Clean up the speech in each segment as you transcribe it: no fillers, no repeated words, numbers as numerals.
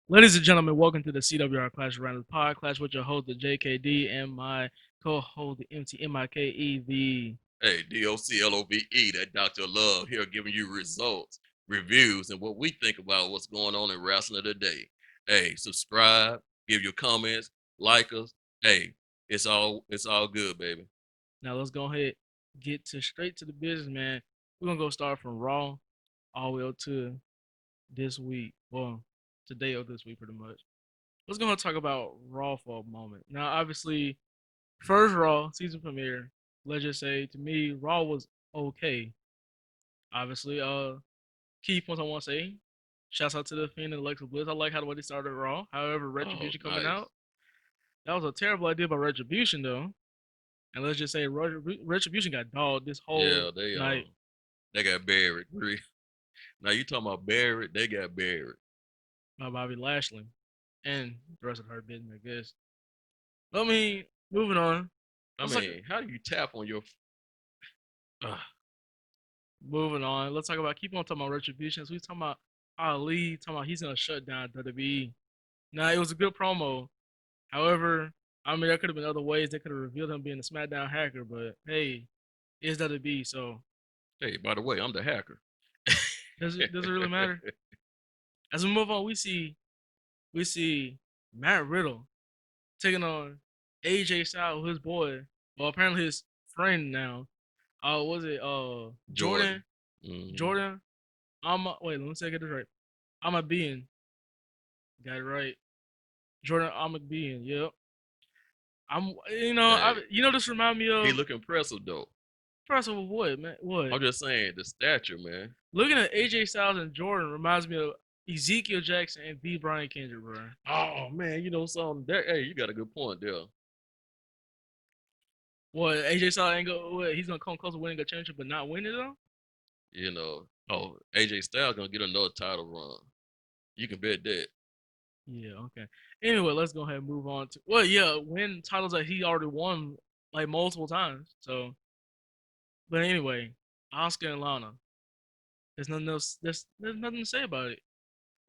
Ladies and gentlemen, welcome to the CWR Clash Round Podcast with your host, the JKD, and my co-host, the MTMIKE, Hey, DOCLOVE, that Dr. Love here giving you results, reviews, and what we think about what's going on in wrestling today. Hey, subscribe, give your comments, like us. Hey, it's all good, baby. Now let's go ahead get to straight to the business, man. We're gonna go start from Raw all the way up to this week. Well, today or this week, pretty much. Let's go ahead and talk about Raw for a moment. Now, obviously, first Raw season premiere. Let's just say to me, Raw was okay. Obviously, key points I want to say. Shouts out to the Fiend and Alexa Bliss. I like how the way they started Raw. However, Oh, Retribution coming nice. out, that was a terrible idea by Retribution though. And let's just say Retribution got dogged this whole Yeah, they night they got buried. Now you talking about buried? They got buried. by Bobby Lashley and the rest of her business, I guess. But, I mean, moving on. I Let's talk. mean, how do you tap on your? Uh, Moving on. Let's talk about keep on talking about Retribution. So we talking about Ali, talking about he's gonna shut down WWE. Now it was a good promo. However, I mean there could have been other ways they could have revealed him being a SmackDown hacker, but hey, it's WWE, so hey, by the way, I'm the hacker. does it really matter? As we move on, we see Matt Riddle taking on AJ Styles, his boy, well apparently his friend now. Was it Jordan. Jordan? Hmm. Jordan? Wait, let me say I get this right. I'm a being. Got it right. Jordan I'm a being, yep. Hey, This remind me he of look impressive though. first of all, what, man? What? I'm just saying the stature, man. Looking at AJ Styles and Jordan reminds me of Ezekiel Jackson and B. Brian Kendrick, bro. Oh man, you know something? There, hey, you got a good point there. What AJ Styles ain't go? What, he's gonna come close to winning a championship, but not winning it though. AJ Styles gonna get another title run. You can bet that. Yeah, okay. Anyway, let's go ahead and move on to win titles that he already won like multiple times. So, but anyway, Oscar and Lana. There's nothing else. There's nothing to say about it.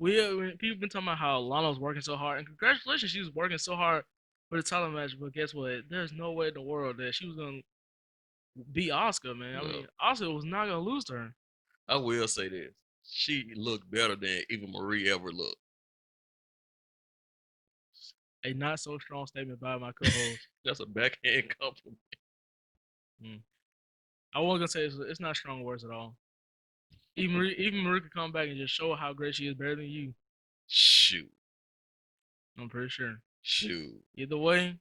People been talking about how Lana was working so hard, and congratulations, she was working so hard for the title match. But guess what? There's no way in the world that she was gonna beat Oscar, man. I mean, Well, Oscar was not gonna lose to her. I will say this: she looked better than even Marie ever looked. A not so strong statement by my co-host. That's a backhand compliment. Mm. I wasn't gonna say it's not strong words at all. Even Marie could come back and just show how great she is, better than you. Shoot, I'm pretty sure. shoot. Either way,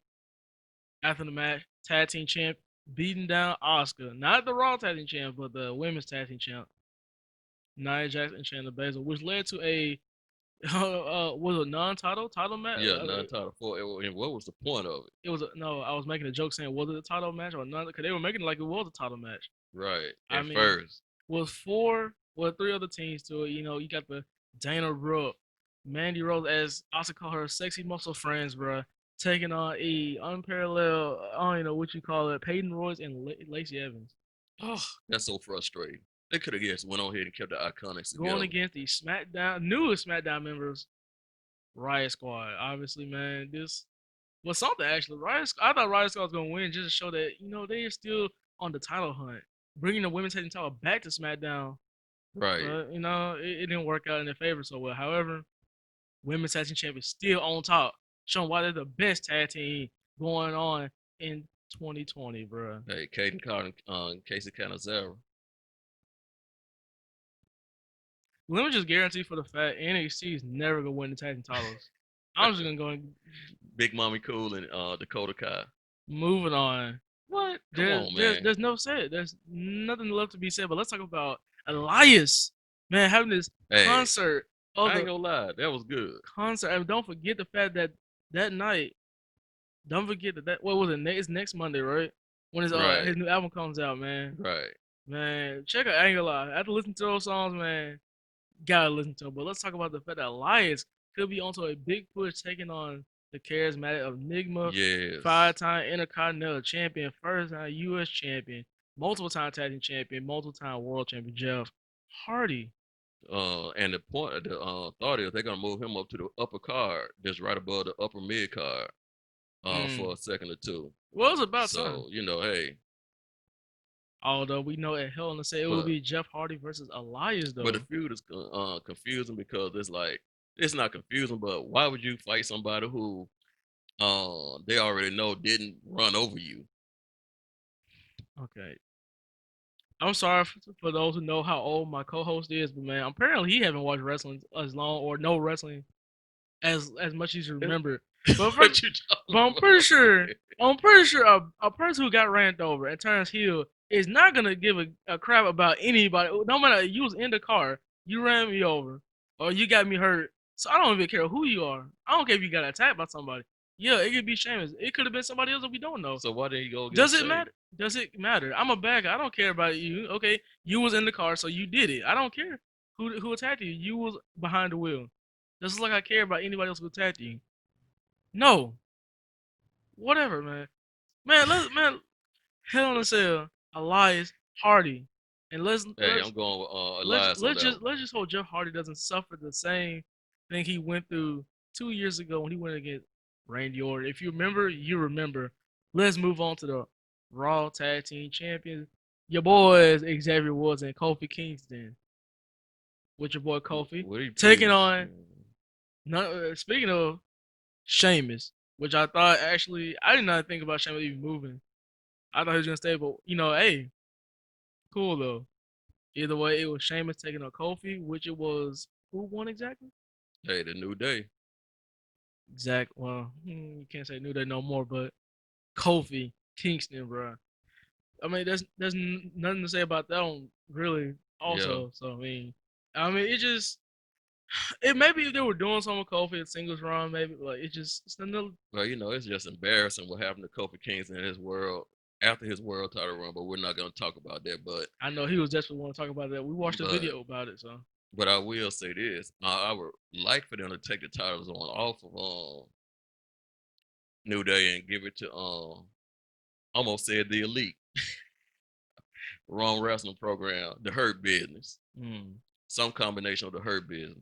after the match, tag team champ beating down Oscar, not the Raw tag team champ, but the women's tag team champ, Nia Jax and Shayna Baszler, which led to a was a non-title match. Yeah, non-title for. And what was the point of it? It was no. I was making a joke saying was it a title match or not? Because they were making it like it was a title match. Right I at mean, first. was three other teams to it. You got the Dana Brooke, Mandy Rose, as also call her, sexy muscle friends, bro, taking on a unparalleled, I don't even know what you call it, Peyton Royce and Lacey Evans, Oh, that's so frustrating. They could have just went on ahead and kept the Iconics going together. against the newest SmackDown members, Riot Squad. Obviously, man, this was something actually. I thought Riot Squad was gonna win just to show that they are still on the title hunt, bringing the women's tag title back to SmackDown. Right. But it didn't work out in their favor so well. However, women's tag team champion still on top, showing why they're the best tag team going on in 2020, bro. Hey, Caden Carter, Casey Canizero. Let me just guarantee for the fact NXT is never gonna win the tag team titles. I'm just gonna go and Big Mommy Cool and Dakota Kai. moving on. What? Come There's on, there's man. there's no said. There's nothing left to be said. But let's talk about Elias, man, having this Hey, concert of I ain't the gonna lie, that was good. concert. And don't forget the fact that that night, don't forget that what was it? It's next Monday, right? When Right, his new album comes out, man. right. Man, check out. I ain't gonna lie. After listening to those songs, man, gotta listen to them. But let's talk about the fact that Elias could be onto a big push, taking on the charismatic Enigma, Yes. five-time Intercontinental Champion, first-time U.S. Champion, multiple-time tag team champion, multiple-time world champion, Jeff Hardy. And the point, the thought is they're gonna move him up to the upper card, just right above the upper mid card, for Mm. a second or two. Well, it's about time. So hey, Although we know at Hell in a Cell it will but be Jeff Hardy versus Elias the though. feud is confusing because it's like it's not confusing, but why would you fight somebody who they already know didn't run over you? Okay. I'm sorry for those who know how old my co-host is, but man, apparently he haven't watched wrestling as long or no wrestling as much as you remember. But for, What you but talking I'm pretty about? sure a person who got ran over and turns heel is not gonna give a crap about anybody. No matter you was in the car, you ran me over, or you got me hurt. So I don't even care who you are. I don't care if you got attacked by somebody. Yeah, it could be Sheamus. It could have been somebody else that we don't know. So why didn't you go Does against it Shane? matter? Does it matter? I'm a bad guy. I don't care about you. Okay, you was in the car, so you did it. I don't care who attacked you. You was behind the wheel. Just like I care about anybody else who attacked you. No, whatever, man. Man, Hell in a Cell, Elias, Hardy, and Hey, I'm going with Elias on let's that just one. let's just hope Jeff Hardy doesn't suffer the same thing he went through 2 years ago when he went against Randy Orton. If you remember, you remember. Let's move on to the Raw Tag Team Champions. Your boys Xavier Woods and Kofi Kingston. With your boy Kofi Would he taking please? on. Speaking of Sheamus, which I thought actually I did not think about Sheamus even moving. I thought he was gonna stay, but hey, cool though. Either way, it was Sheamus taking on Kofi, which it was who won exactly? Hey, the New Day. Well, you can't say New Day no more, but Kofi Kingston, bro. I mean, there's nothing to say about that one really. Yeah. Also, so it just it maybe if they were doing something with Kofi at singles run, maybe like it's another. Well, it's just embarrassing what happened to Kofi Kingston in his world after his world title run, but we're not gonna talk about that. I know he was desperately want to talk about that. We watched a But video about it, so but I will say this: I would like for them to take the titles on off of New Day and give it to almost said the Elite, wrong wrestling program, the Hurt Business, mm, some combination of the Hurt Business.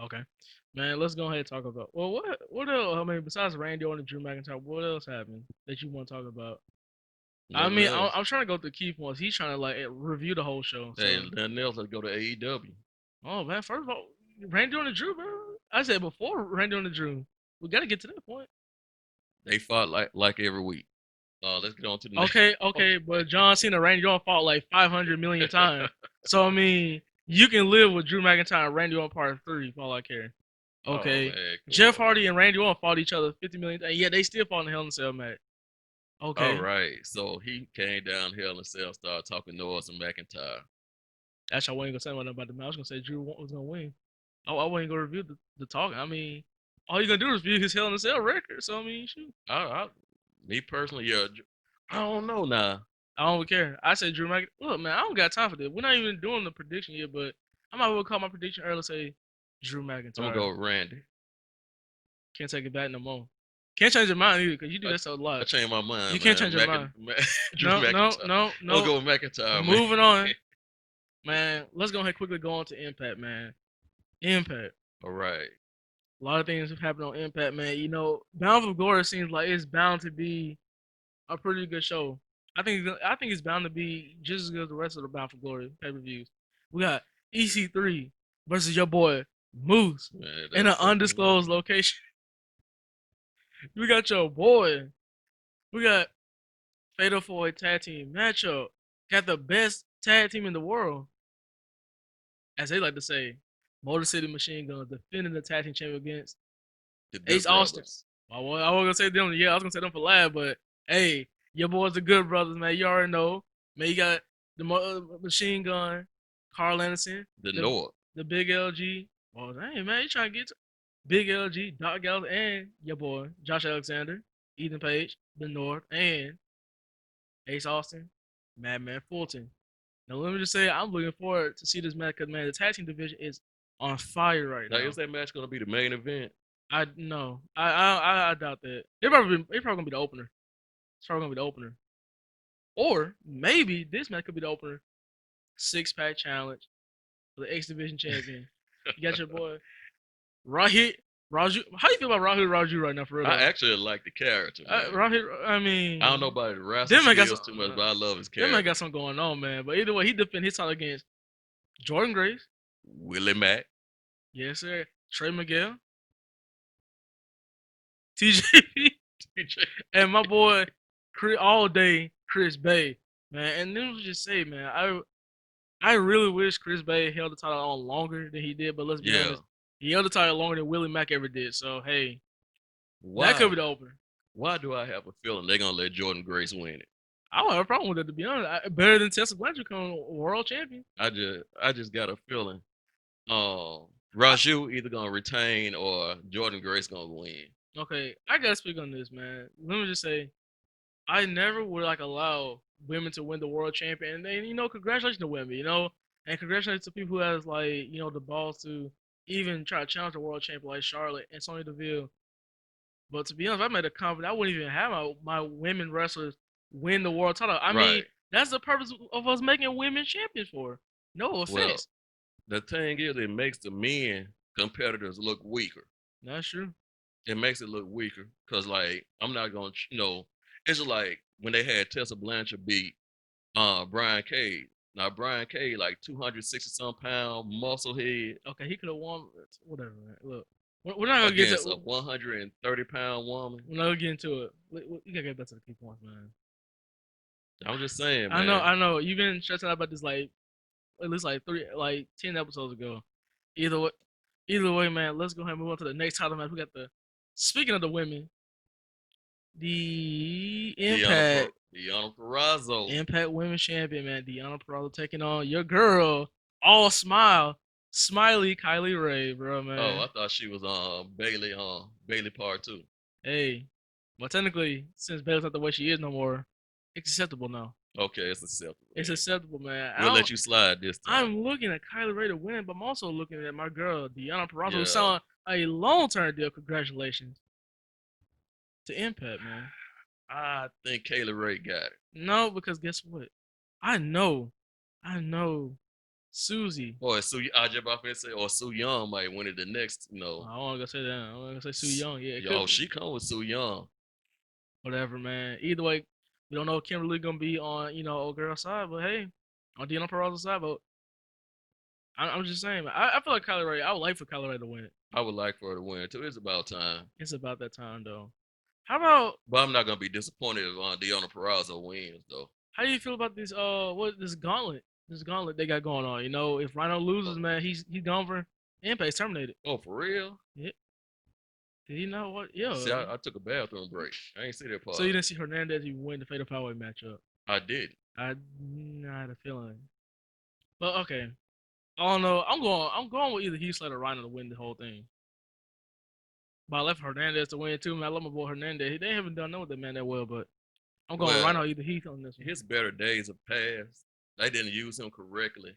okay. Man, let's go ahead and talk about. Well, what else? I mean, besides Randy Orton and Drew McIntyre, what else happened that you want to talk about? I Nothing mean, else. I'm trying to go through key points. He's trying to like review the whole show. Hey, So, nothing else. Let's go to AEW. oh man, first of all, Randy Orton and Drew, bro. I said before Randy Orton and Drew, we got to get to that point. They fought like every week. Let's get on to the next. Okay, but John Cena, and Randy Orton fought like 500 million times. So I mean, you can live with Drew McIntyre and Randy Orton part 3 for all I care. Oh Okay, man, come Jeff on. Hardy and Randy Orton fought each other 50 million times. Yeah, they still fought in the Hell in a Cell match. All Okay, right, so he came down Hell and Cell, started talking noise and McIntyre. actually, I wasn't gonna say nothing about the match. I was gonna say Drew was gonna win. I wasn't gonna review the talk. I mean, all you gonna do is review his Hell in a Cell record. So I mean, shoot. Me personally, yeah, I don't know now. I don't care. I said Drew McIntyre. Look, man, I don't got time for this. We're not even doing the prediction yet, but I might well call my prediction early. Say Drew I'm gonna McIntyre. go with Randy. Can't take it back no more. Can't change your mind either, because you do I, that so a I lot. changed my You mind, can't man. change your mind. Drew No, no, McIntyre. no, I'm gonna no. go with McIntyre, man. Moving on, man. Let's go ahead and quickly go on to Impact, man. Impact. All right. A lot of things have happened on Impact, man. Bound for Glory seems like it's bound to be a pretty good show. I think it's bound to be just as good as the rest of the Bound for Glory pay per views. We got EC3 versus your boy Moose Man, in an that's something. undisclosed location. We got your boy. We got Fatal 4 tag team matchup. Got the best tag team in the world, as they like to say. Motor City Machine Guns defending the tag team champion against The Ace Good Austin. Brothers. I was gonna say them. Yeah, I was gonna say them for lab, but hey, your boys are good brothers, man. You already know. Man, you got the Machine Gun, Carl Anderson, The the North. the Big LG. Oh, dang, man, you trying to get to Big LG, Doc Gallows, and your boy Josh Alexander, Ethan Page, the North, and Ace Austin, Madman Fulton. Now, let me just say, I'm looking forward to see this match because, man, the tag team division is on fire right Now, is now. that match gonna be the main event? I no, I doubt that. They probably gonna be the opener. It's probably gonna be the opener, or maybe this match could be the opener. 6-pack challenge for the X Division champion. You got your boy Rahit Raju. How you feel about Rahul Raju right now, for real I though? actually like the character, man. Rahit, I I don't mean, know about the wrestling them man got some. skills too much, but I love his Them man got character. something going on, man. But either way, he defend his title against Jordan Grace, Willie Mack. yes sir, Trey Miguel, TJP, and my boy all day Chris Bay, man. And then we just say, man, I really wish Chris Bay held the title on longer than he did. But let's be Yeah. honest, he held the title longer than Willie Mack ever did. So hey, that could Why? be the opener. Why do I have a feeling they're gonna let Jordan Grace win it? I don't have a problem with it, to be honest. Better than Tessa Blanchard becoming world champion. I just got a feeling. I, Raju either gonna retain or Jordan Grace gonna win. okay, I gotta speak on this, man. Let me just say, I never would like allow women to win the world champion. And then, congratulations to women, and congratulations to people who has like, the balls to even try to challenge the world champion like Charlotte and Sonya Deville. But to be honest, if I made a comment, I wouldn't even have my women wrestlers win the world title. I mean, Right. that's the purpose of us making women champions for. No Well, offense. the thing is, it makes the men competitors look weaker. That's true. It makes it look weaker because, like, I'm not gonna, it's just like when they had Tessa Blanchard beat Brian Cage. Now Brian Cage, like 260 some pound muscle head Okay, he could have won. Whatever, man. Look, we're not gonna get against a to. 130-pound woman. We're not gonna get into it. You gotta get back to the key points, man. I'm just saying, I know, man. I know. You've been stressing out about this like at least like 10 episodes ago. Either way, either way, man. Let's go ahead and move on to the next title match. We got the. Speaking of the women, the Deanna Purrazzo. Impact Women's Champion, man. Deanna Purrazzo taking on your girl, all smiley Kylie Ray, bro, Oh, man. I thought she was Bailey part two. Hey, well, technically, since Bayley's not the way she is no more, it's acceptable now. Okay, it's acceptable. It's acceptable, man. We'll let you slide this time. I'm looking at Kylie Ray to win, but I'm also looking at my girl, Deanna Purrazzo, who's Yeah. selling a long-term deal. Congratulations to Impact, man. I think Kayla Ray got it. No, because guess what? I know, Susie. Or I just about to say, or Sue Young might win it the next, I don't want to say that. I want to say Sue Young. Yeah, it Yo, could be. she come with Sue Young. Whatever, man. Either way, we don't know if Kimberly gonna be on, old girl side, but hey, on Deanna Purrazzo's side. But I'm just saying, man, I feel like Kylie Ray. I would like for Kylie Ray to win it. I would like for her to win too. It's about time. It's about that time, though. How about? But I'm not gonna be disappointed if Deanna Purrazzo wins though. How do you feel about this? This gauntlet? This gauntlet they got going on. If Rhino loses, man, he's gone for Impact's terminated. Oh, for real? Yeah. Did you know what? Yeah. See, I took a bathroom break. I ain't see that part. So you didn't see Hernandez even win the Fatal Power matchup? I did. I had a feeling. But okay. I don't know. I'm going with either Heath Slater or Rhino to win the whole thing. But I left Hernandez to win too, man. I love my boy Hernandez. They haven't done with that man that well, but I'm going with Rhino either Heath on this one. His better days have passed. They didn't use him correctly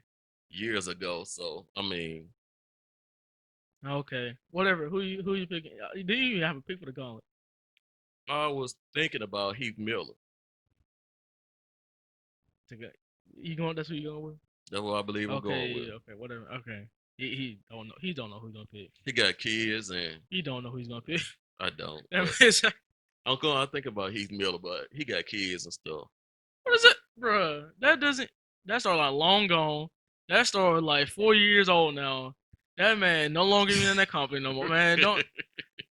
years ago. So I mean, okay, whatever. Who you picking? Do you even have a pick for the gauntlet? I was thinking about Heath Miller. You going? That's who you going with? That's what I believe I'm going with. Okay, whatever. Okay, he don't know. He don't know who he's gonna pick. He got kids and He don't know who he's gonna pick. I don't. I'm going. I think about Heath Miller, but he got kids and stuff. What is it, bruh? That doesn't. That star like long gone. That star like 4 years old now. That man no longer even in that company no more. Man, don't.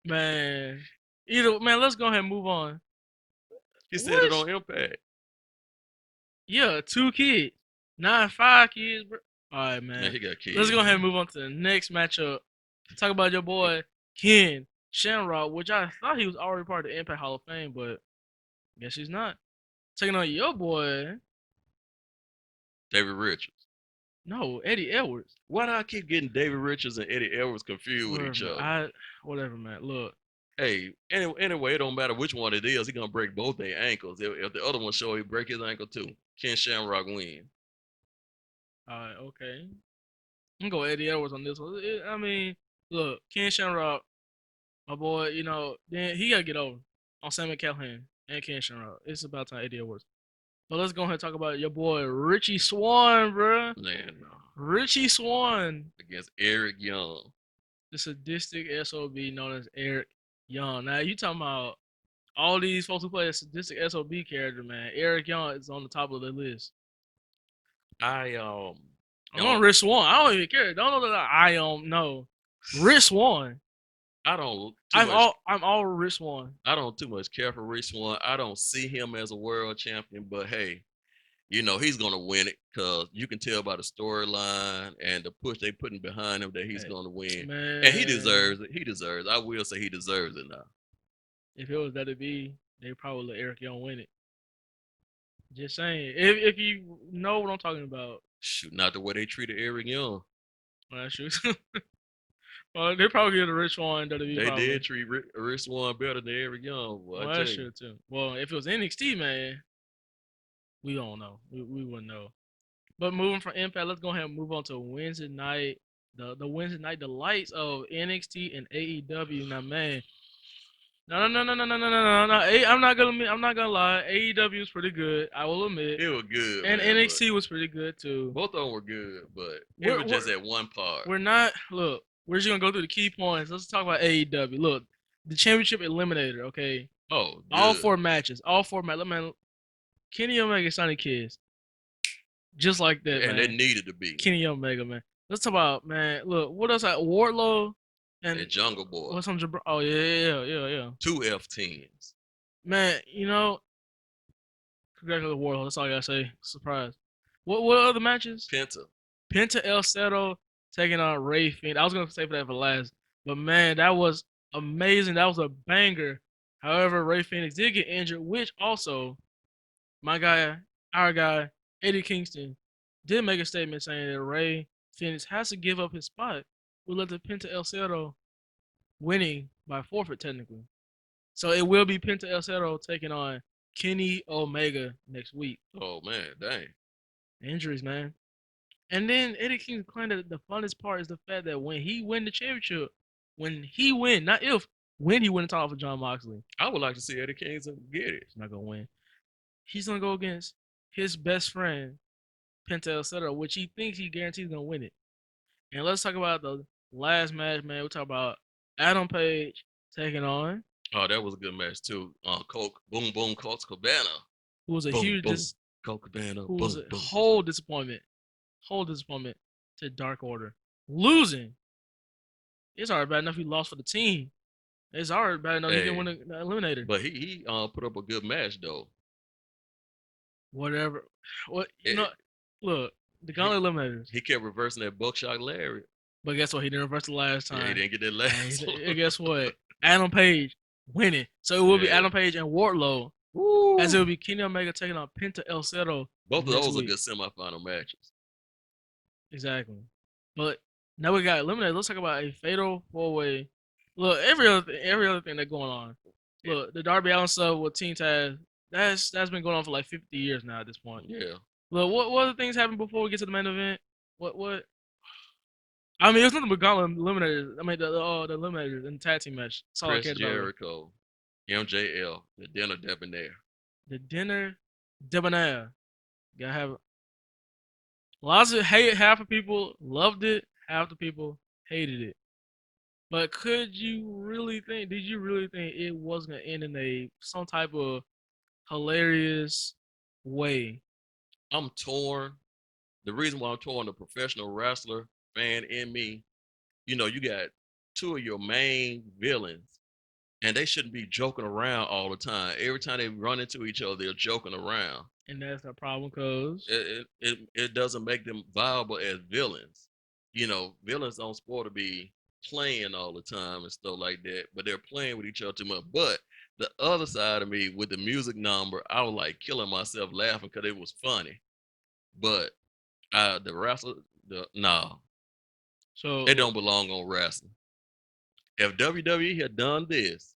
Man, either man. Let's go ahead and move on. He said it on Impact. Yeah, 2 kids, not 5 kids, bro. All right, man. He got kids. Let's go ahead and move on to the next matchup. Talk about your boy Ken Shamrock, which I thought he was already part of the Impact Hall of Fame, but guess he's not. Taking on your boy David Richards. No, Eddie Edwards. Why do I keep getting David Richards and Eddie Edwards confused with each other? Whatever, man. Look. Hey, anyway, it don't matter which one it is. He's gonna break both their ankles. If the other one show, he break his ankle too. Ken Shamrock win. All right, okay. I'm gonna go Eddie Edwards on this one. I mean, look, Ken Shamrock, my boy. Then he gotta get over on Sam Callahan and Ken Shamrock. It's about time Eddie Edwards. But let's go ahead and talk about your boy Richie Swan, bruh. Man, Richie Swan, against Eric Young. the sadistic SOB known as Eric Young. Now you talking about all these folks who play a sadistic SOB character, man. Eric Young is on the top of the list. I I'm on don't Rich Swan. I don't even care. Don't know that I know. Rich Swan. I don't too much I'm all Rich Swan. I don't too much care for Rich Swann. I don't see him as a world champion, but hey, he's gonna win it because you can tell by the storyline and the push they putting behind him that he's Hey, gonna win, and he man, deserves it. He deserves. I will say he deserves it now. if it was that to be, they probably let Eric Young win it. Just saying. If you know what I'm talking about, Shoot, not the way they treated Eric Young. well, that's true. Well, they probably get a Rich Swan WWE They did probably. treat Rich Swann better than Eric Young. Boy, I Well, tell that's you, true too. Well, if it was NXT, man, we don't know. We wouldn't know. But moving from Impact, let's go ahead and move on to Wednesday night. The Wednesday night delights of NXT and AEW. Now, man, no. I'm not gonna lie. AEW is pretty good. I will admit, it was good, and man. But NXT was pretty good too. both of them were good, but it We're was we're just that one part. we're not. Look, we're just gonna go through the key points. Let's talk about AEW. Look, the championship eliminator. Okay, Oh, all good. four matches. All four matches. Man, Kenny Omega, Sonny Kiss, just like that, And they man. needed to be. Kenny Omega, man. Let's talk about, man. Look, what else? Wardlow and And Jungle Boy. what's some? Oh yeah. 2 F10s. Man, congratulations, Wardlow. That's all I gotta say. Surprise. What other matches? Penta. Penta El Cero taking on Ray Fiend. I was gonna say for that for last, but man, that was amazing. That was a banger. However, Ray Phoenix did get injured, which also my guy, our guy, Eddie Kingston, did make a statement saying that Ray Phoenix has to give up his spot. We let the Penta El Cero winning by forfeit technically. So it will be Penta El Cero taking on Kenny Omega next week. Oh man, dang. Injuries, man. And then Eddie King claimed that the funnest part is the fact that when he win the championship, when he win, not if, when he win the title for John Moxley, I would like to see Eddie Kingston get it. he's not gonna win. He's gonna go against his best friend, Penta El Cetera, which he thinks he guarantees gonna win it. And let's talk about the last match, man. We'll talk about Adam Page taking on Oh, that was a good match too. Coke, boom, boom, Colt Cabana. who was a Boom, huge boom. Colt Cabana, who was boom, a boom. whole disappointment to Dark Order. Losing. It's already bad enough he lost for the team. It's already bad enough he didn't win the Eliminator. But he put up a good match though. Whatever. What It, look, the he, Gauntlet Eliminators. he kept reversing that buckshot Larry. But guess what? He didn't reverse the last Yeah, he time. didn't get that last one. And guess what? Adam Page winning. So it will be Yeah. Adam Page and Wardlow. Woo. As it will be Kenny Omega taking on Penta El Cero. Both of next those week. are good semifinal matches. Exactly. But now we got eliminated. Let's talk about a fatal four-way. Look, every other thing that's going on. Look, the Darby Allin stuff with Team Taz, that's been going on for like 50 years now at this point. Yeah. Look, what other things happened before we get to the main event? What? I mean, it's nothing but Gauntlet Eliminators. I mean, the Eliminators in the tag team match. That's all I Chris cared about. Jericho, MJL, the dinner debonair. The dinner debonair. Gotta have lots of hate. Half of people loved it. Half the people hated it. But did you really think it was gonna end in some type of hilarious way? I'm torn. The reason why I'm torn, the professional wrestler fan in me, you got two of your main villains, and they shouldn't be joking around all the time. Every time they run into each other, they're joking around. And that's the problem, cause It doesn't make them viable as villains. Villains don't supposed to be playing all the time and stuff like that, but they're playing with each other too much. But the other side of me with the music number, I was like killing myself laughing because it was funny. But the wrestler, no, so it don't belong on wrestling. If WWE had done this,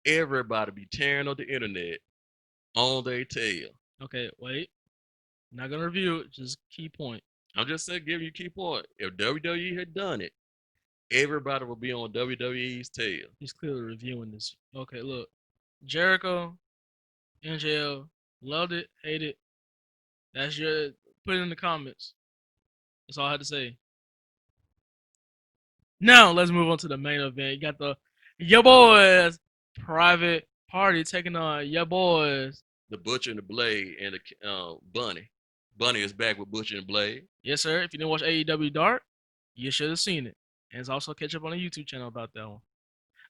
everybody be tearing up the internet on their tail. okay, wait. Not gonna review it, just key point. I'm just saying, giving you a key point. If WWE had done it, everybody would be on WWE's tail. He's clearly reviewing this. Okay, look. Jericho, NJL, loved it, hated it. That's your put it in the comments. That's all I had to say. Now let's move on to the main event. You got the your boys private party taking on your boys. The Butcher and the Blade and the Bunny. Bunny is back with Butcher and Blade. Yes, sir. If you didn't watch AEW Dark, you should have seen it. And it's also catch up on the YouTube channel about that one.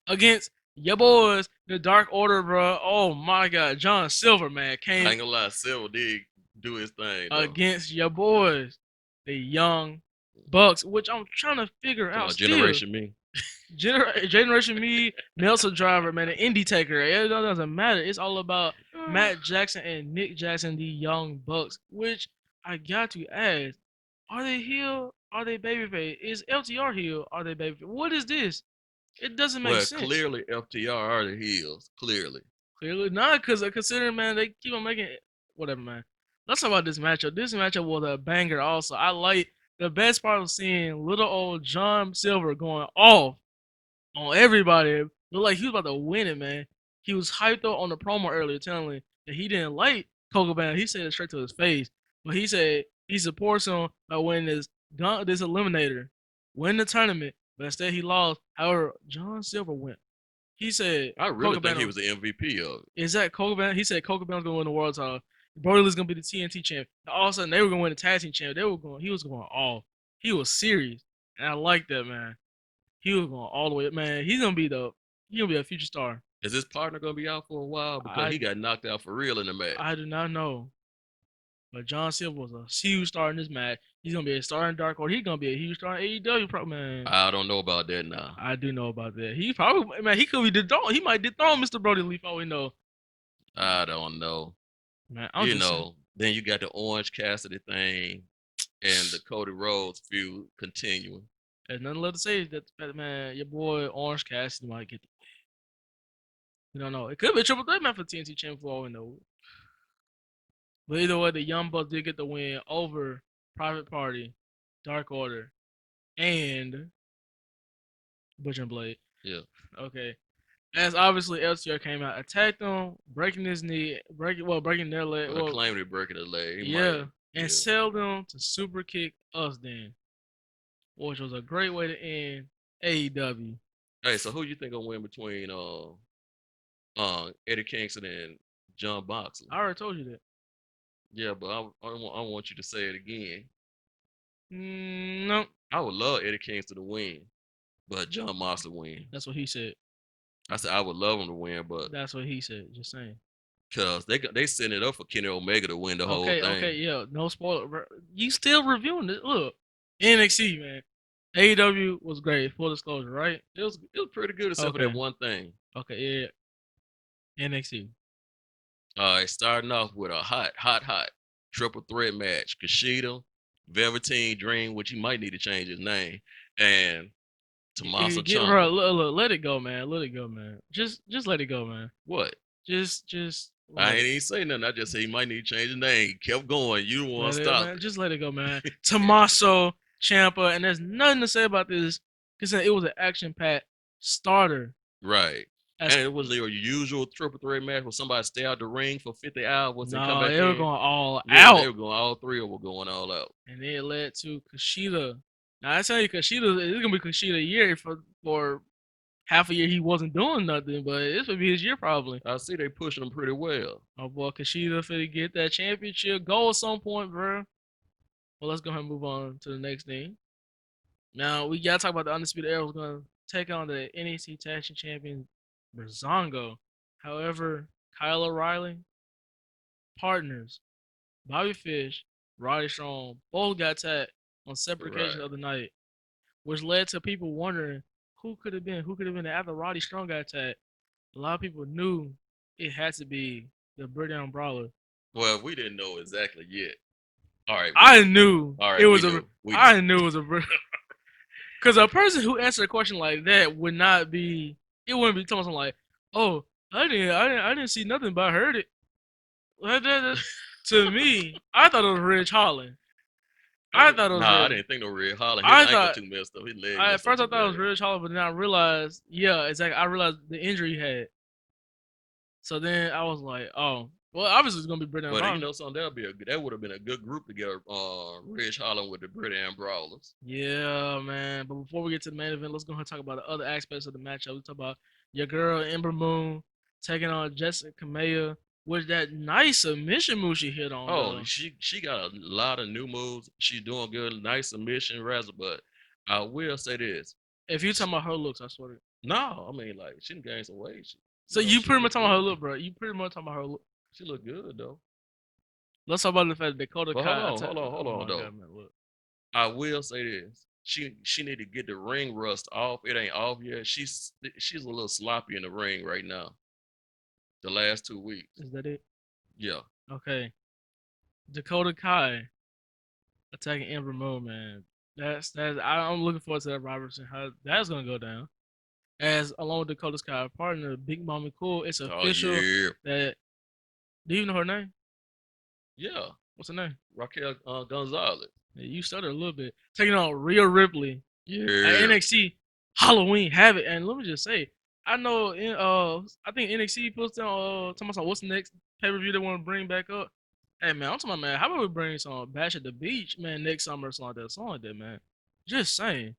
Against your boys, the Dark Order, bro. Oh my God, John Silver, man, I came ain't gonna lie, Silver did do his thing though. against your boys, the Young Bucks, which I'm trying to figure Talking out about still. Generation Me. Generation Me, Nelson Driver, man, the Indie Taker. It doesn't matter. It's all about Matt Jackson and Nick Jackson, the Young Bucks. Which I got to ask: are they heel? Are they babyface? Is LTR heel? Are they babyface? What is this? It doesn't make Well, sense. clearly FTR are the heels. Clearly. Clearly not, because considering, man, they keep on making it. Whatever, man. Let's talk about this matchup. This matchup was a banger. Also, I like the best part of seeing little old John Silver going off on everybody. Looked like he was about to win it, man. He was hyped up on the promo earlier, telling me that he didn't like Coco Band. He said it straight to his face, but he said he supports him by winning this eliminator, win the tournament. But instead, he lost. However, John Silver went. He said I really think he was the MVP of it. Is that Coco Band? He said Coco Band was gonna win the world title. Brody Lee's gonna be the TNT champ. All of a sudden, they were gonna win the tag team champ. He was going off. He was serious, and I like that, man. He was going all the way. Man, he's gonna be a future star. Is his partner gonna be out for a while because I he got knocked out for real in the match? I do not know, but John Silver was a huge star in this match. He's gonna be a star in Dark Order. He's gonna be a huge star in AEW, man. I don't know about that now. I do know about that. He probably, man, he could be dethroned. He might dethrone Mr. Brody Lee for all we know. I don't know. Man, Then you got the Orange Cassidy thing and the Cody Rhodes feud continuing. There's nothing left to say. That man, your boy Orange Cassidy might get the win. You don't know. It could be a triple threat match for TNT champion for all we know. But either way, the Young Bucks did get the win over Private Party, Dark Order, and Butcher and Blade. Yeah. Okay. As obviously LCR came out, attacked him, breaking his knee, breaking their leg. Well, claiming to breaking his leg. And sell them to super kick us then, which was a great way to end AEW. Hey, so who you think will win between Eddie Kingston and John Moxley? I already told you that. Yeah, but I want you to say it again. No. I would love Eddie Kingston to win, but John Moxley win. That's what he said. I said I would love him to win, but that's what he said. Just saying. Cause they setting it up for Kenny Omega to win the whole thing. Okay, yeah, no spoiler. You still reviewing it? Look, NXT, man. AEW was great. Full disclosure, right? It was pretty good except for that one thing. Okay, yeah. NXT. All right, starting off with a hot triple threat match: Kushida, Velveteen Dream, which he might need to change his name, and Tommaso Ciampa. Bro, look, let it go, man. Let it go, man. Just let it go, man. What? Just. I ain't even say nothing. I just say he might need to change his name. He kept going. You don't want to stop it. Just let it go, man. Tommaso Ciampa, and there's nothing to say about this because it was an action-packed starter. Right. And it was your usual triple threat match where somebody stay out the ring for 50 hours and come back in. They were going all out. They were going, all three of them were going all out. And then it led to Kushida. Now, I tell you, Kushida, it's going to be Kushida a year for half a year he wasn't doing nothing, but this would be his year probably. I see they pushing him pretty well. Oh, boy, Kushida finna get that championship goal at some point, bro. Well, let's go ahead and move on to the next thing. Now, we got to talk about the Undisputed Era was going to take on the NXT Tag Team Champion Breezango. However, Kyle O'Reilly, partners, Bobby Fish, Roddy Strong, both got tagged on separate occasions of the night, which led to people wondering who could have been after Roddy Strong got tagged. A lot of people knew it had to be the Britain Brawler. Well, we didn't know exactly yet. All right. I knew it was a because a person who answered a question like that would not be. It wouldn't be telling something like, "Oh, I didn't see nothing, but I heard it." To me, I thought it was Ridge Holland. I didn't think no Ridge Holland. His ankle too messed up. His leg. At first, I thought it was Ridge Holland, but then I realized, yeah, exactly. I realized the injury he had. So then I was like, oh, Well, obviously it's gonna be Britt and But you Rollins. know something, that would have been a good group to get Ridge Holland with the Brit and Brawlers. Yeah, man. But before we get to the main event, let's go ahead and talk about the other aspects of the matchup. We talk about your girl Ember Moon taking on Jessica Kamea with that nice submission move she hit on Oh, though. she got a lot of new moves. She's doing good, nice submission, razzle. But I will say this: If you talking about her looks, I swear. no, I mean like she done gained some weight. So you She pretty much look talking about her good. look, bro. You pretty much talking about her look. She look good though. Let's talk about the fact that Dakota But hold Kai. on, hold on, hold Oh on my though. god, man, look. I will say this: she need to get the ring rust off. It ain't off yet. She's a little sloppy in the ring right now. The last 2 weeks. Is that it? Yeah. Okay. Dakota Kai attacking Ember Moon, man. I'm looking forward to that Robertson. How that's gonna go down. As along with Dakota Kai partner, Big Mommy Cool, it's Oh official yeah. that. Do you even know her name? Yeah. What's her name? Raquel Gonzalez. Yeah, you stuttered a little bit. Taking on Rhea Ripley at Yeah. NXT Halloween Havoc, and let me just say, I know I think NXT puts down talking about what's the next pay per view they want to bring back up. Hey man, I'm talking about man, how about we bring some Bash at the Beach, man, next summer or something like that, man. Just saying.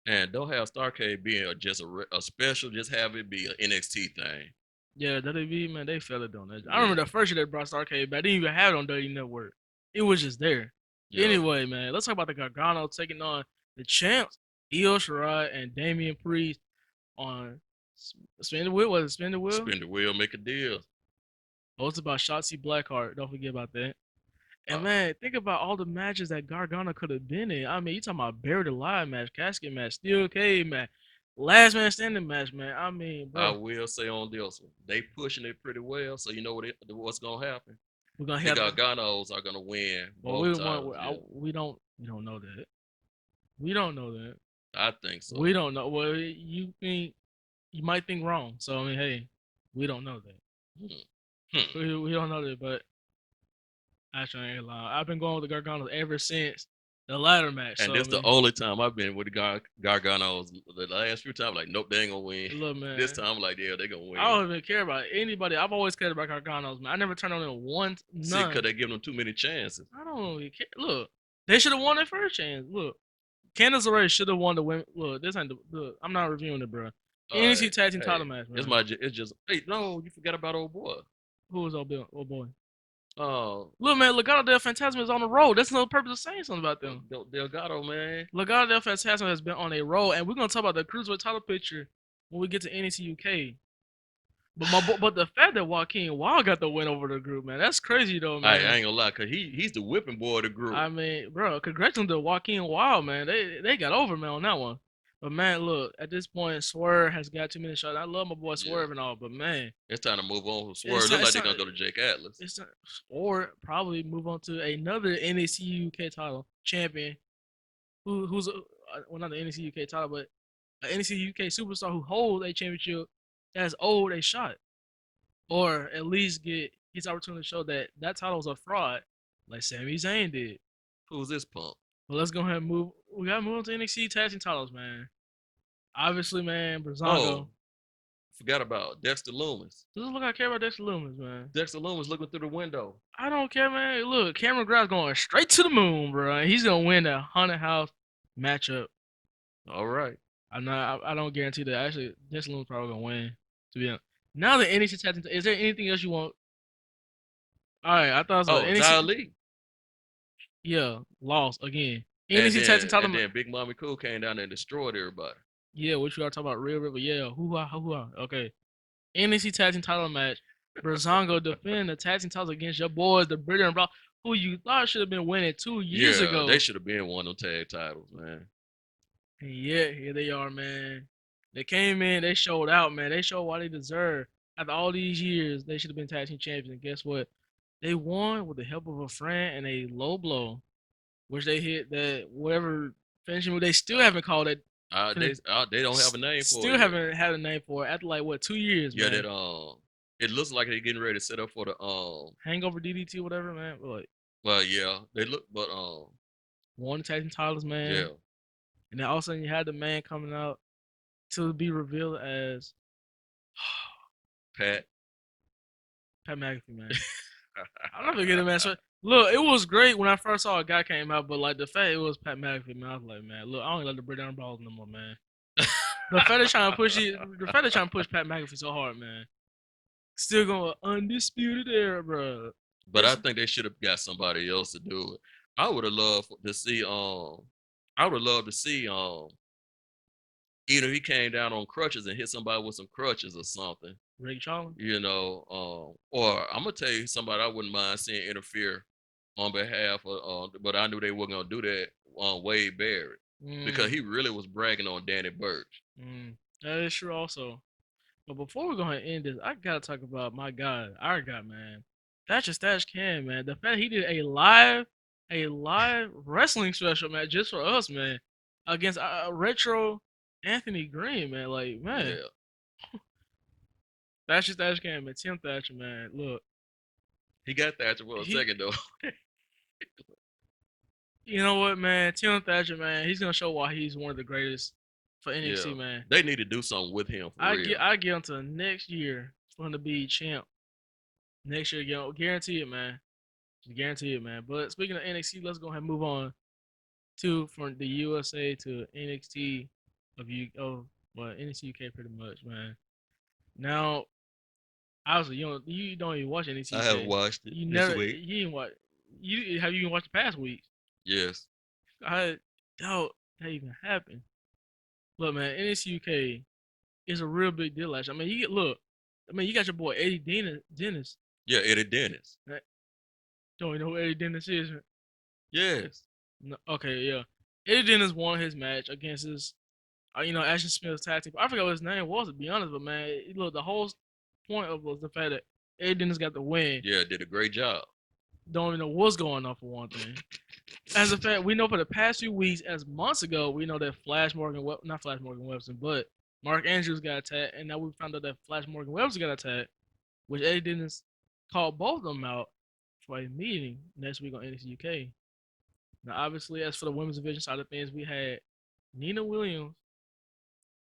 And don't have Starcade being just a special. Just have it be an NXT thing. Yeah, WWE, man, they failed on that. I Yeah. remember the first year they brought Starcade back. They didn't even have it on WWE Network. It was just there. Yeah. Anyway, man, let's talk about the Gargano taking on the champs, Io Shirai and Damian Priest on Spin the Wheel. Was it Spin the Wheel? Spin the wheel, make a deal. Oh, it's about Shotzi Blackheart. Don't forget about that. And Uh, man, think about all the matches that Gargano could have been in. I mean, you talking about buried alive match, casket match, steel cage match, last man standing match, man. I mean, I bro, will say on this one, they pushing it pretty well. So you know what's gonna happen. we're gonna The have to. Garganos are gonna win Well, both titles. Yeah, we don't know that. We don't know that. I think We so. don't know. Well, you might think wrong. So I mean, hey, we don't know that. Hmm. Hmm. We don't know that, but actually, I ain't gonna lie. I've been going with the Garganos ever since the ladder match. And So I this the mean, only time I've been with the Garganos. The last few times, like, nope, they ain't gonna win. look, This man, time, like, yeah, they gonna I win. don't even care about anybody. I've always cared about Garganos, man. I never turned on them once, See, none. cause they give them too many chances. I don't really care. Look, they should have won their first chance. Look, Candice already should have won the win. Look, this ain't the. Look, I'm not reviewing it, bro. NXT Tag Team Hey, Title match, it's man. my, it's just, hey, no, you forgot about old boy. Who was old Bill? Oh boy. Oh, Look, man, Legado del Fantasma is on the road. That's another purpose of saying something about them. Delgado, man. Legado del Fantasma has been on a roll, and we're gonna talk about the cruiserweight title picture when we get to NXT UK. But the fact that Joaquin Wild got the win over the group, man, that's crazy though, I man. ain't gonna lie, cause he's the whipping boy of the group. I mean, bro, congratulations to Joaquin Wild, man. They got over man on that one. But man, look, at this point, Swerve has got too many shots. I love my boy Yeah, Swerve and all, but man, it's time to move on. it's Swerve look not, like it's they're not, gonna go to Jake Atlas. it's not, or probably move on to another NXT UK title champion who's well not the NXT UK title, but an NXT UK superstar who holds a championship that's old a shot, or at least get his opportunity to show that that title was a fraud, like Sami Zayn did. Who's this punk? But let's go ahead and move. We gotta move on to NXT tag team titles, man. Obviously, man, Brazongo. Oh, forgot about Dexter Loomis. Doesn't look like I care about Dexter Lumis, man. Dexter Loomis looking through the window. I don't care, man. Look, Cameron Grimes going straight to the moon, bro. He's gonna win that haunted house matchup. All right. I'm not. I don't guarantee that. Actually, Dexter Lumis probably gonna win. To be honest. Now the NXT tag team, is there anything else you want? All right, I thought it was Oh, NXT. Xia Li. Yeah, lost again. And NXT tag team then title. and then Big Mommy Cool came down there and destroyed everybody. Yeah, what you are talking about? Real River. Yeah, hoo ha. Okay. NXT tag team title match. Brazongo defending the tag team titles against your boys, the Britter and Brock, who you thought should have been winning 2 years Yeah, they ago. should have been one of them tag titles, man. And yeah, here they are, man. They came in, they showed out, man. They showed why they deserve. After all these years, they should have been tag team champions. And guess what? They won with the help of a friend and a low blow, which they hit that whatever finishing move. They still haven't called it. They don't have a name for Still it yet. haven't had a name for it after like what 2 years, Yeah, man. that it looks like they're getting ready to set up for the Hangover DDT, whatever, man. But like well, yeah, they look, but won the tag team titles, yeah, man. And then all of a sudden you had the man coming out to be revealed as Pat Pat McAfee, man. I'll never get it, man. So, look, it was great when I first saw a guy came out, but like the fact it was Pat McAfee, man, I was like, man, look, I don't like the Brit Down Balls no more, man. The fact they're trying to push it, the fact they're trying to push Pat McAfee so hard, man. Still going undisputed era, bro. But I think they should have got somebody else to do it. I would have loved to see I would have loved to see either he came down on crutches and hit somebody with some crutches or something. Rick Charlie? You know, or I'm gonna tell you somebody I wouldn't mind seeing interfere on behalf of but I knew they weren't gonna do that on Wade Barrett. Because he really was bragging on Danny Burch. That is true also. But before we go ahead and end this, I gotta talk about my guy, our guy, man. Thatcher Stash Cam, man. The fact he did a live wrestling special, man, just for us, man, against retro Anthony Green, man. Like, man, Yeah. Thatcher Stash Cam, man. Tim Thatcher, man. Look, he got Thatcher for a second though. You know what, man? Tim Thatcher, man, he's gonna show why he's one of the greatest for NXT, man. They need to do something with him for real. I get him to next year for him to be champ. Next year, guarantee it, man. Guarantee it, man. But speaking of NXT, let's go ahead and move on to from the USA to NXT NXT UK pretty much, man. Now, obviously, you don't even watch NXT. I haven't watched it. This week. You didn't watch. Have you even watched the past weeks? Yes. I doubt that even happened. Look, man, NXT UK is a real big deal. Actually, I mean, you got your boy Eddie Dennis. Yeah, Eddie Dennis. Don't you know who Eddie Dennis is? Yes. No, okay, yeah. Eddie Dennis won his match against his, Ashton Smith's tag team. I forgot what his name was, to be honest, but man, look, the whole point of was the fact that Eddie Dennis got the win. Yeah, did a great job. Don't even know what's going on for one thing. As a fact, we know for the past few weeks, as months ago, we know that not Flash Morgan Webster, but Mark Andrews got attacked, and now we found out that Flash Morgan Webster got attacked, which Eddie Dennis called both of them out for a meeting next week on NXT UK. Now, obviously, as for the women's division side of things, we had Nina Williams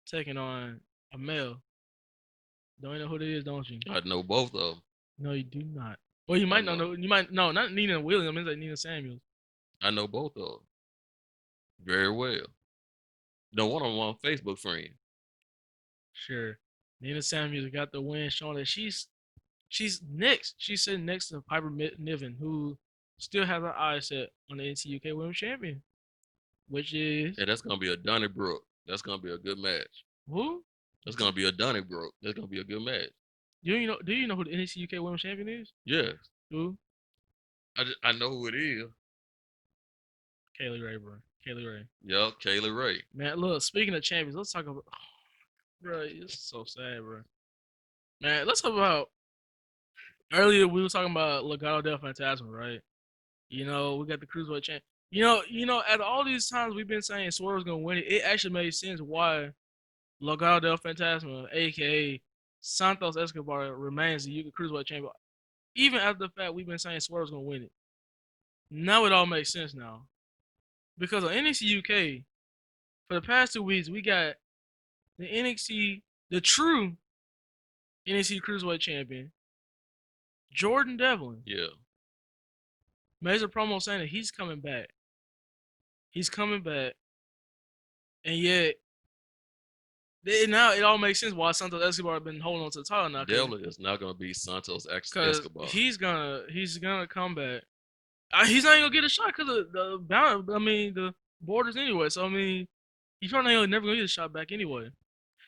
taking on a male. Don't you know who it is, don't you? I know both of them. No, you do not. Well, you might not know. You might no, not Nina Williams. It's like Nina Samuels. I know both of them very well. No, one of them on Facebook friend. Sure, Nina Samuels got the win, showing that she's next. She's sitting next to Piper Niven, who still has her eyes set on the NXT UK Women's Champion, which is that's gonna be a Donnybrook. That's gonna be a good match. Who? That's gonna be a Donnybrook. That's gonna be a good match. Do you know who the NXT UK Women's Champion is? Yes. Who? I know who it is. Kaylee Ray, bro. Kaylee Ray. Yup, Kaylee Ray. Man, look, speaking of champions, let's talk about. Bro, it's so sad, bro. Man, let's talk about. Earlier, we were talking about Legado del Fantasma, right? We got the Cruiserweight champ. At all these times we've been saying Swerve's gonna win it, it actually made sense why Legado del Fantasma, aka Santos Escobar, remains the Cruiserweight champion. Even after the fact we've been saying Swerve's gonna win it. Now it all makes sense now. Because on NXT UK, for the past 2 weeks, we got the true NXT Cruiserweight champion, Jordan Devlin. Yeah. Made a promo saying that he's coming back. He's coming back. And yet, now it all makes sense why Santos Escobar has been holding on to the title now. Devlin is not going to be Santos Escobar. He's gonna come back. He's not gonna get a shot because of the borders anyway. So he's probably never gonna get a shot back anyway.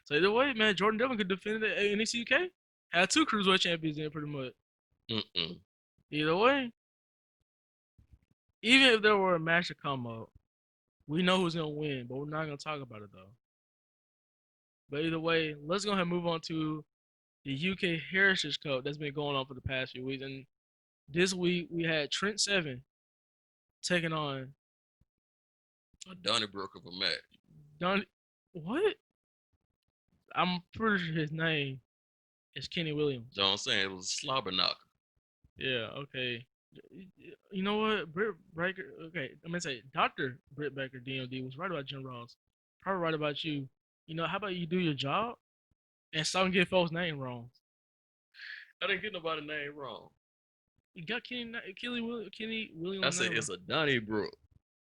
So either way, man, Jordan Devlin could defend the NXT UK. Had 2 Cruiserweight champions in pretty much. Either way, even if there were a match to come up, we know who's gonna win, but we're not gonna talk about it though. But either way, let's go ahead and move on to the UK Heritage Cup that's been going on for the past few weeks. And this week we had Trent Seven taking on a Donnybrook of a match. What? I'm pretty sure his name is Kenny Williams. So I'm saying it was a slobber knocker. Yeah, okay. You know what? Britt Baker, okay, I'm going to say Dr. Britt Baker, DMD, was right about Jim Ross. Probably right about you. How about you do your job and stop getting folks' name wrong? I didn't get nobody's name wrong. You got Kenny I Williams' said name wrong. it's a Donnybrook.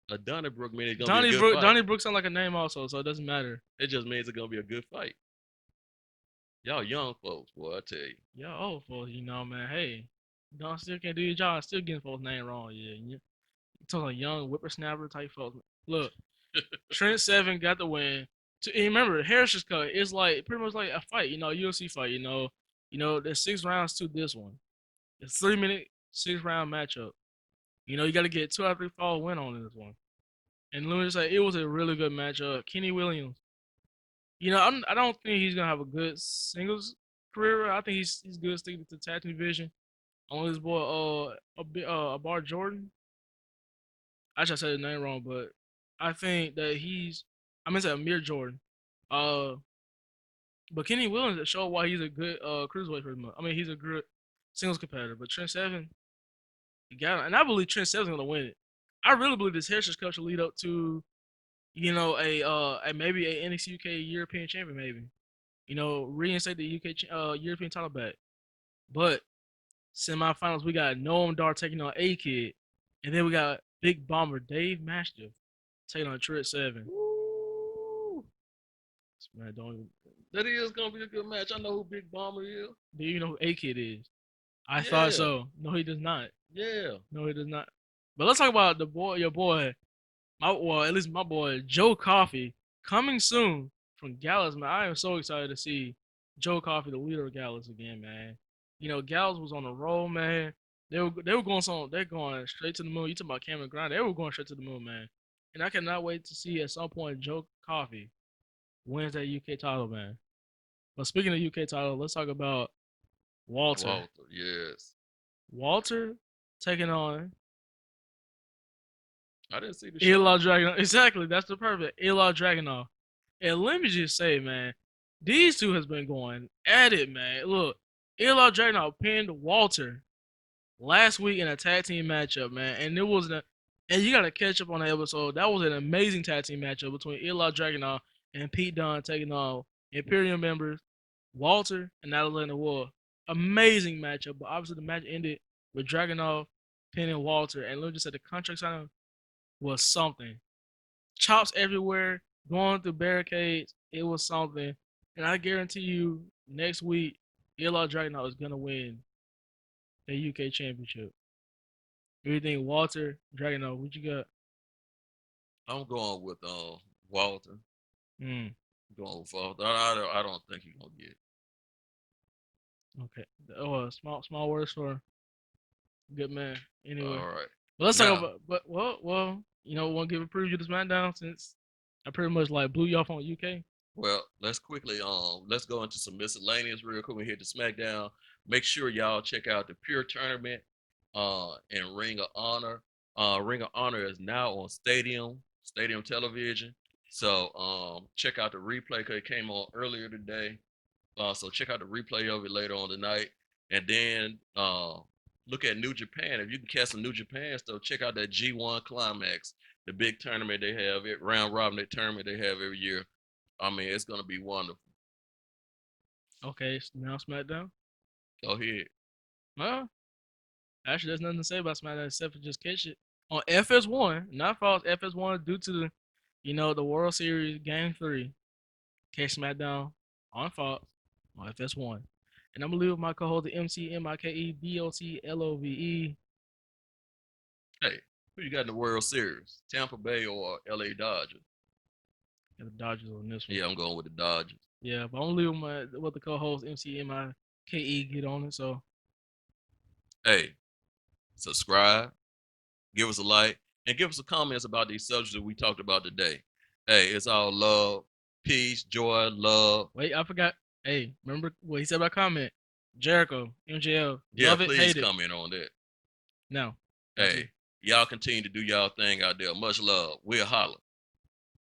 A Donnybrook means it's gonna be a good Donnybrook. fight. Donnybrook sound like a name also, so it doesn't matter. It just means it's gonna be a good fight. Y'all young folks, boy, I tell you. Y'all old folks, man. Hey, don't still can't do your job. Still getting folks' name wrong. Yeah, you talking like young whippersnapper type folks. Look, Trent Seven got the win. And remember, Harris's cut is like pretty much like a fight. UFC fight. There's 6 rounds to this one. It's 3 minute 6 round matchup. You got to get 2 out of 3 fall win on this one. And let me just say, it was a really good matchup. Kenny Williams. I don't think he's gonna have a good singles career. I think he's good sticking to the tag team division. On his boy, Bar Jordan. I just said his name wrong, but I think that I meant to say Amir Jordan. Uh, but Kenny Williams showed why he's a good cruiserweight for him. I mean, he's a good singles competitor. But Trent Seven, he got it, and I believe Trent Seven's gonna win it. I really believe this Heritage Cup should lead up to, a maybe a NXT UK European champion, maybe. Reinstate the UK European title back. But semifinals, we got Noam Dar taking on A Kid, and then we got Big Bomber Dave Mastiff taking on Trent Seven. Woo! Man, don't even. That is gonna be a good match. I know who Big Bomber is. Do you know who A Kid is? I thought Yeah, so. No, he does not. yeah. No, he does not. But let's talk about your boy, at least my boy Joe Coffey, coming soon from Gallus. Man, I am so excited to see Joe Coffey, the leader of Gallus, again, man. Gallus was on a roll, man. They were they're going straight to the moon. You talking about Cameron Grind? They were going straight to the moon, man. And I cannot wait to see at some point Joe Coffey wins that UK title, man. But speaking of UK title, let's talk about Walter. Walter, yes. Walter taking on I didn't see the show. Eli Dragunov. Exactly, that's the perfect Eli Dragunov. And let me just say, man, these two has been going at it, man. Look, Eli Dragunov pinned Walter last week in a tag team matchup, man, and and you gotta catch up on that episode. That was an amazing tag team matchup between Eli Dragunov and Pete Dunne taking on Imperium members Walter and Alexander Wolf. Amazing matchup, but obviously the match ended with Dragunov pinning Walter, and let me just say the contract signing was something. Chops everywhere, going through barricades. It was something. And I guarantee you, next week, Eli Dragunov is going to win the UK Championship. Everything Walter, Dragunov, what you got? I'm going with Walter. Mm, Going with Walter. I don't think he's gonna get it. okay. Oh, small words for good man. Anyway, All right. but let's talk Now, about. But want to give a preview to SmackDown since I pretty much like blew you off on UK. well, let's quickly let's go into some miscellaneous real quick. We hit the SmackDown. Make sure y'all check out the Pure Tournament and Ring of Honor. Ring of Honor is now on Stadium Television. So check out the replay because it came on earlier today. So check out the replay of it later on tonight. And then look at New Japan. If you can catch some New Japan stuff, check out that G1 Climax, the big tournament they have, it round robin tournament they have every year. I mean, it's gonna be wonderful. Okay, now SmackDown. Go ahead. Well, actually, there's nothing to say about SmackDown except for just catch it on FS1. Not false FS1 due to the World Series Game 3. Catch SmackDown on Fox on FS1. And I'm gonna leave with my co-host the MC MIKEBOTLOVE. Hey, who you got in the World Series? Tampa Bay or LA Dodgers? And the Dodgers on this one. Yeah, I'm going with the Dodgers. Yeah, but I'm gonna leave with the co-host MC MIKE get on it. So Hey, subscribe, give us a like, and give us some comments about these subjects that we talked about today. Hey, it's all love, peace, joy, love. wait, I forgot. Hey, remember what he said about comment? Jericho, MJL, Yeah, love it, please hate it. comment on that. Now, Hey, y'all continue to do y'all thing out there. Much love. We'll holler.